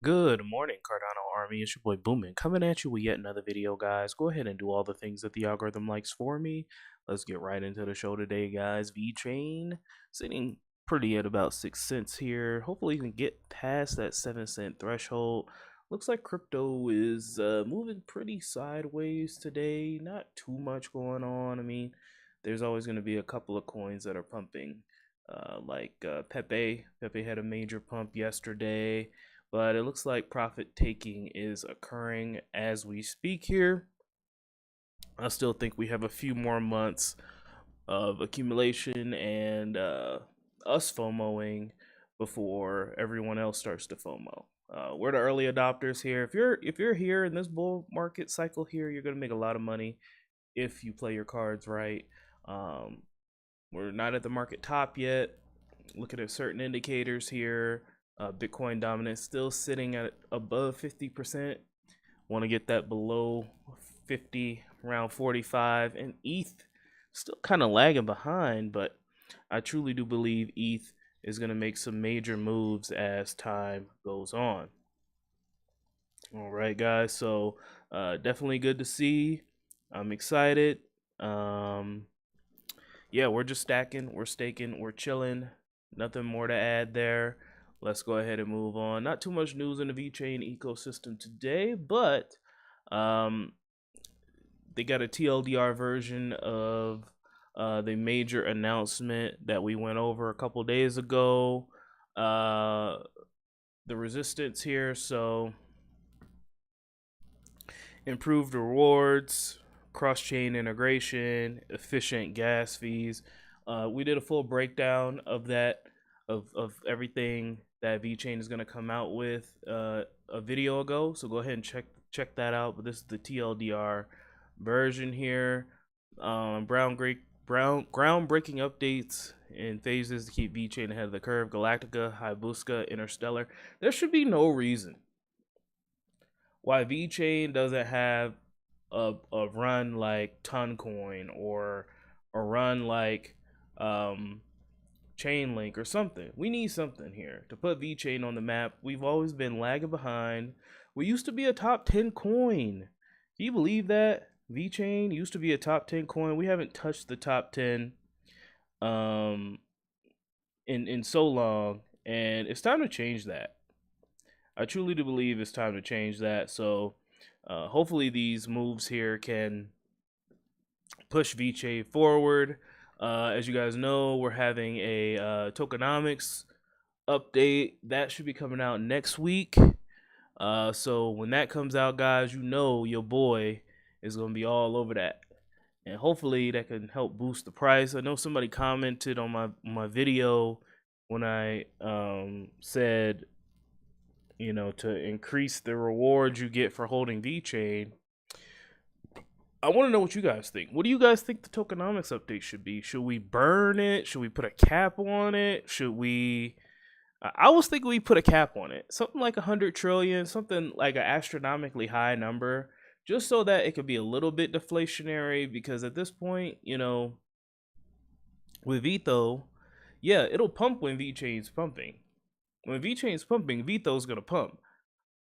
Good morning, Cardano Army. It's your boy Boomin coming at you with yet another video, guys. Go ahead and do all the things that the algorithm likes for me. Let's get right into the show today, guys. VeChain sitting pretty at about 6 cents here. Hopefully, you can get past that 7-cent threshold. Looks like crypto is moving pretty sideways today. Not too much going on. I mean, there's always going to be a couple of coins that are pumping, like Pepe. Pepe had a major pump yesterday, but it looks like profit taking is occurring as we speak here. I still think we have a few more months of accumulation and us FOMOing before everyone else starts to FOMO. We're the early adopters here. If you're here in this bull market cycle here, you're gonna make a lot of money if you play your cards right. We're not at the market top yet. Looking at certain indicators here, Bitcoin dominance still sitting at above 50%. Want to get that below 50, around 45, and ETH still kind of lagging behind, but I truly do believe ETH is going to make some major moves as time goes on. All right, guys, so definitely good to see. I'm excited. Yeah, we're just stacking, we're staking, we're chilling. Nothing more to add there. Let's go ahead and move on. Not too much news in the VeChain ecosystem today, but they got a TLDR version of the major announcement that we went over a couple days ago. The resistance here, so improved rewards, cross-chain integration, efficient gas fees. We did a full breakdown of that, of everything that VeChain is going to come out with a video ago. So go ahead and check that out. But this is the TLDR version here. Groundbreaking updates and phases to keep VeChain ahead of the curve. Galactica, Hayabusa, Interstellar. There should be no reason why VeChain doesn't have a run like Toncoin or a run like Chainlink or something. We need something here to put VeChain on the map. We've always been lagging behind. We used to be a top 10 coin. Can you believe that? VeChain used to be a top 10 coin. We haven't touched the top 10 in so long, and it's time to change that. I truly do believe it's time to change that. So hopefully these moves here can push VeChain forward. As you guys know, we're having a tokenomics update that should be coming out next week. So when that comes out, guys, you know your boy is gonna be all over that, and hopefully that can help boost the price. I know somebody commented on my video when I said, you know, to increase the rewards you get for holding VeChain. I want to know what you guys think. What do you guys think the tokenomics update should be? Should we burn it? Should we put a cap on it? Should we? I was thinking we put a cap on it, something like 100 trillion, something like an astronomically high number, just so that it could be a little bit deflationary. Because at this point, you know, with VTHO, yeah, it'll pump when VeChain's pumping. When VeChain's pumping, VTHO's gonna pump.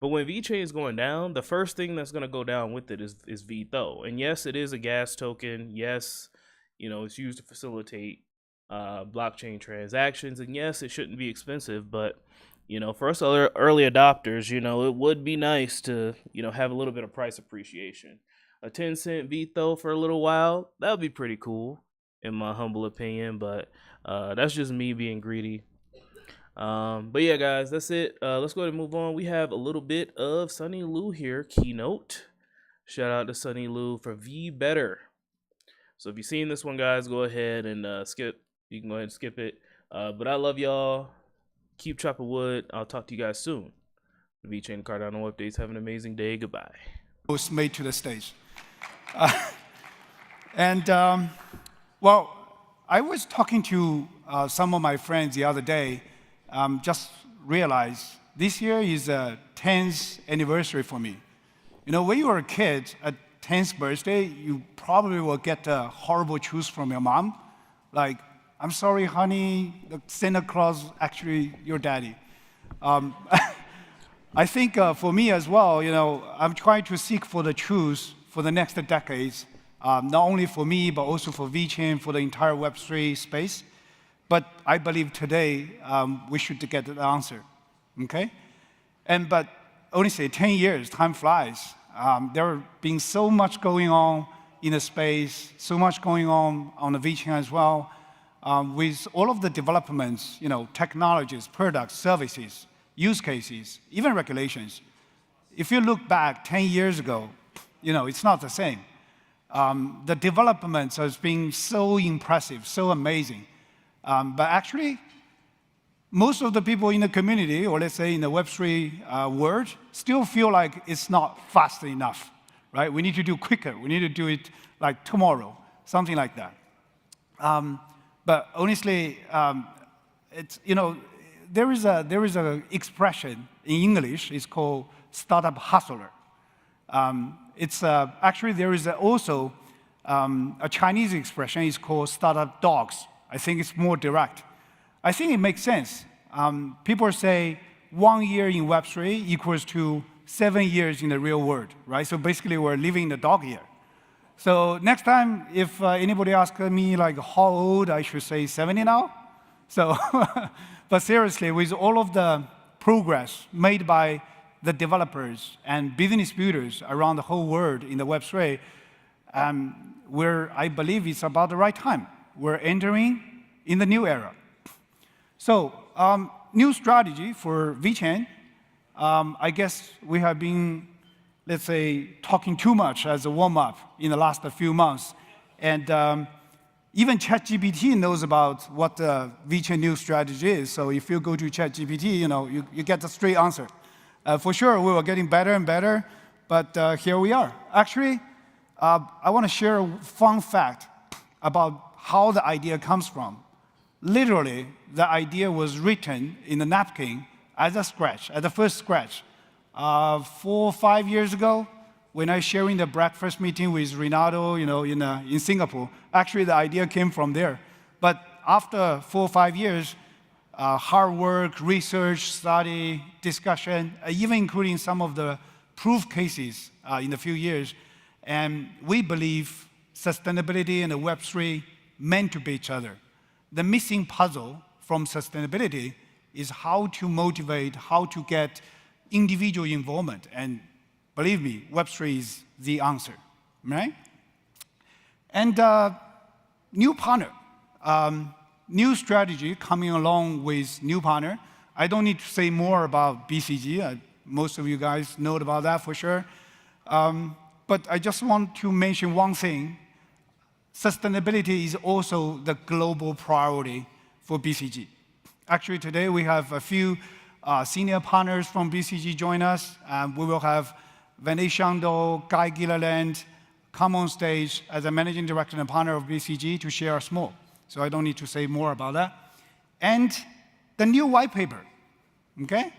But when VeChain is going down, the first thing that's going to go down with it is VTHO. And yes, it is a gas token. Yes, you know, it's used to facilitate blockchain transactions. And yes, it shouldn't be expensive. But, you know, for us other early adopters, you know, it would be nice to, you know, have a little bit of price appreciation. A 10-cent VTHO for a little while, that would be pretty cool, in my humble opinion. But that's just me being greedy. But yeah, guys, that's it. Let's go ahead and move on. We have a little bit of Sunny Lou here, keynote. Shout out to Sunny Lou for V Better. So if you've seen this one, guys, go ahead and skip. You can go ahead and skip it. But I love y'all. Keep chopping wood. I'll talk to you guys soon. VeChain Cardano updates. Have an amazing day. Goodbye. Was made to the stage. Well, I was talking to some of my friends the other day. Just realized this year is a 10th anniversary for me. You know, when you were a kid, at 10th birthday, you probably will get a horrible choose from your mom. Like, I'm sorry, honey, the Santa Claus actually your daddy. I think for me as well, I'm trying to seek for the truth for the next decades, not only for me, but also for VeChain, for the entire Web3 space. But I believe today we should get the answer, okay? But honestly, 10 years, time flies. There has been so much going on in the space, so much going on the VeChain as well. With all of the developments, technologies, products, services, use cases, even regulations. If you look back 10 years ago, it's not the same. The developments has been so impressive, so amazing. But actually, most of the people in the community, or let's say in the Web3 world, still feel like it's not fast enough, right? We need to do quicker. We need to do it like tomorrow, something like that. But honestly, it's, there is a expression in English. It's called startup hustler. It's actually there is also a Chinese expression. It's called startup dogs. I think it's more direct. I think it makes sense. People say 1 year in Web3 equals to 7 years in the real world, right? So basically, we're living in the dog year. So next time, if anybody asks me like how old, I should say 70 now. So, but seriously, with all of the progress made by the developers and business builders around the whole world in the Web3, I believe it's about the right time. We're entering in the new era. So, new strategy for VeChain. I guess we have been, let's say, talking too much as a warm-up in the last few months. And even ChatGPT knows about what the VeChain new strategy is. So if you go to ChatGPT, you get the straight answer. For sure, we were getting better and better, but here we are. Actually, I want to share a fun fact about how the idea comes from. Literally, the idea was written in a napkin as a scratch, as the first scratch. 4 or 5 years ago, when I was sharing the breakfast meeting with Renato, in Singapore, actually the idea came from there. But after 4 or 5 years, hard work, research, study, discussion, even including some of the proof cases in a few years, and we believe sustainability and the Web3 meant to be each other. The missing puzzle from sustainability is how to motivate, how to get individual involvement. And believe me, Web3 is the answer, right? And new partner, new strategy coming along with new partner. I don't need to say more about BCG. Most of you guys know about that for sure. But I just want to mention one thing. Sustainability is also the global priority for BCG. Actually, today we have a few senior partners from BCG join us. We will have Vinay Shando, Guy Gilliland come on stage as a managing director and partner of BCG to share us more. So I don't need to say more about that. And the new white paper, okay?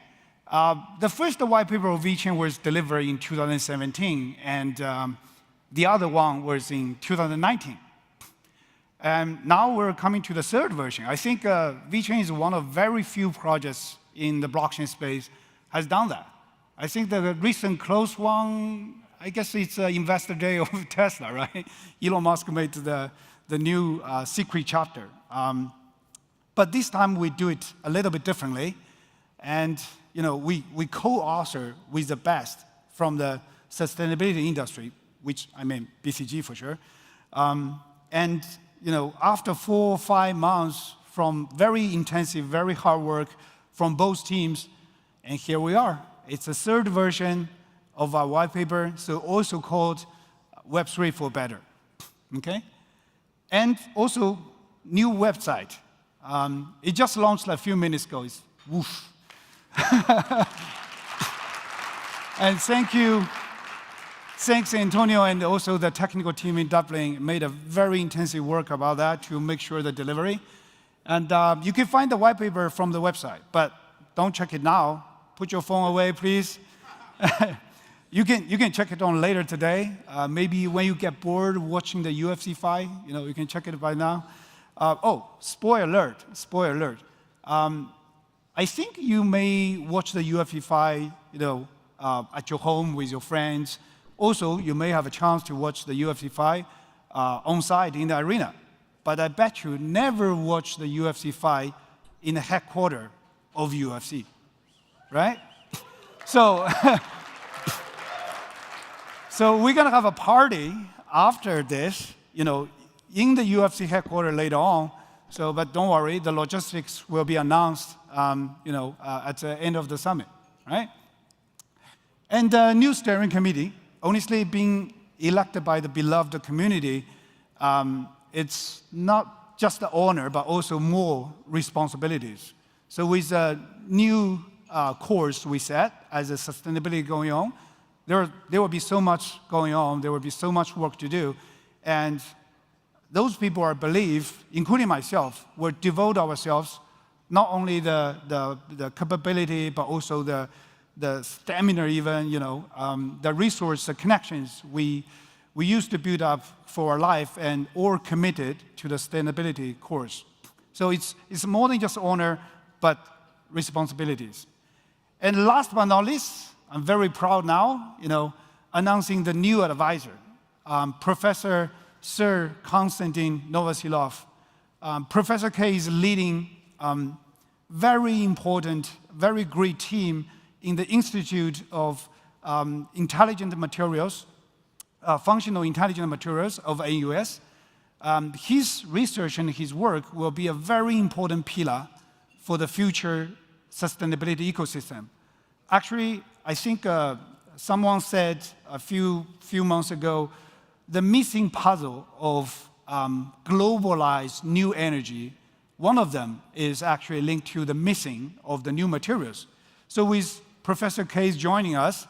The first white paper of VeChain was delivered in 2017, and the other one was in 2019. And now we're coming to the third version. I think VeChain is one of very few projects in the blockchain space has done that. I think the recent close one, I guess it's Investor Day of Tesla, right? Elon Musk made the new secret chapter. But this time we do it a little bit differently. And we co-author with the best from the sustainability industry, which I mean BCG for sure. And after 4 or 5 months from very intensive, very hard work from both teams, and here we are. It's the third version of our white paper, so also called Web3 for Better, okay? And also, new website. It just launched a few minutes ago. It's woof. And thanks Antonio and also the technical team in Dublin made a very intensive work about that to make sure the delivery. And you can find the white paper from the website, but don't check it now. Put your phone away, please. You can check it on later today. Maybe when you get bored watching the UFC fight, you can check it by now. Spoiler alert. I think you may watch the UFC fight at your home with your friends. Also, you may have a chance to watch the UFC fight on site in the arena. But I bet you never watch the UFC fight in the headquarters of UFC, right? So, so we're gonna have a party after this, in the UFC headquarters later on. So, but don't worry, the logistics will be announced, at the end of the summit, right? And the new steering committee, honestly, being elected by the beloved community, it's not just the honor, but also more responsibilities. So with a new course we set as a sustainability going on, there will be so much going on, there will be so much work to do, and those people, I believe, including myself, will devote ourselves not only the capability, but also the stamina even, the resource, the connections we used to build up for our life and all committed to the sustainability course. So it's more than just honor, but responsibilities. And last but not least, I'm very proud now, announcing the new advisor, Professor Sir Konstantin Novoselov. Professor K is leading very important, very great team in the Institute of Intelligent Materials, Functional Intelligent Materials of AUS. His research and his work will be a very important pillar for the future sustainability ecosystem. Actually, I think someone said a few months ago, the missing puzzle of globalized new energy, one of them is actually linked to the missing of the new materials. So with Professor Case joining us,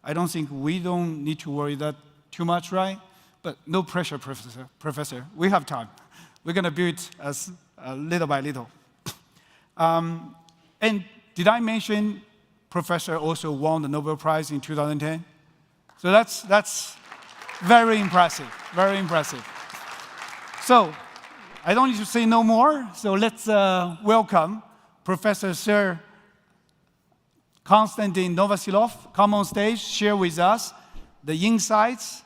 I don't think we don't need to worry that too much, right? But no pressure, Professor. We have time. We're going to build as little by little. And did I mention Professor also won the Nobel Prize in 2010? So that's very impressive, very impressive. So I don't need to say no more. So let's welcome Professor Sir Konstantin Novoselov. Come on stage, share with us the insights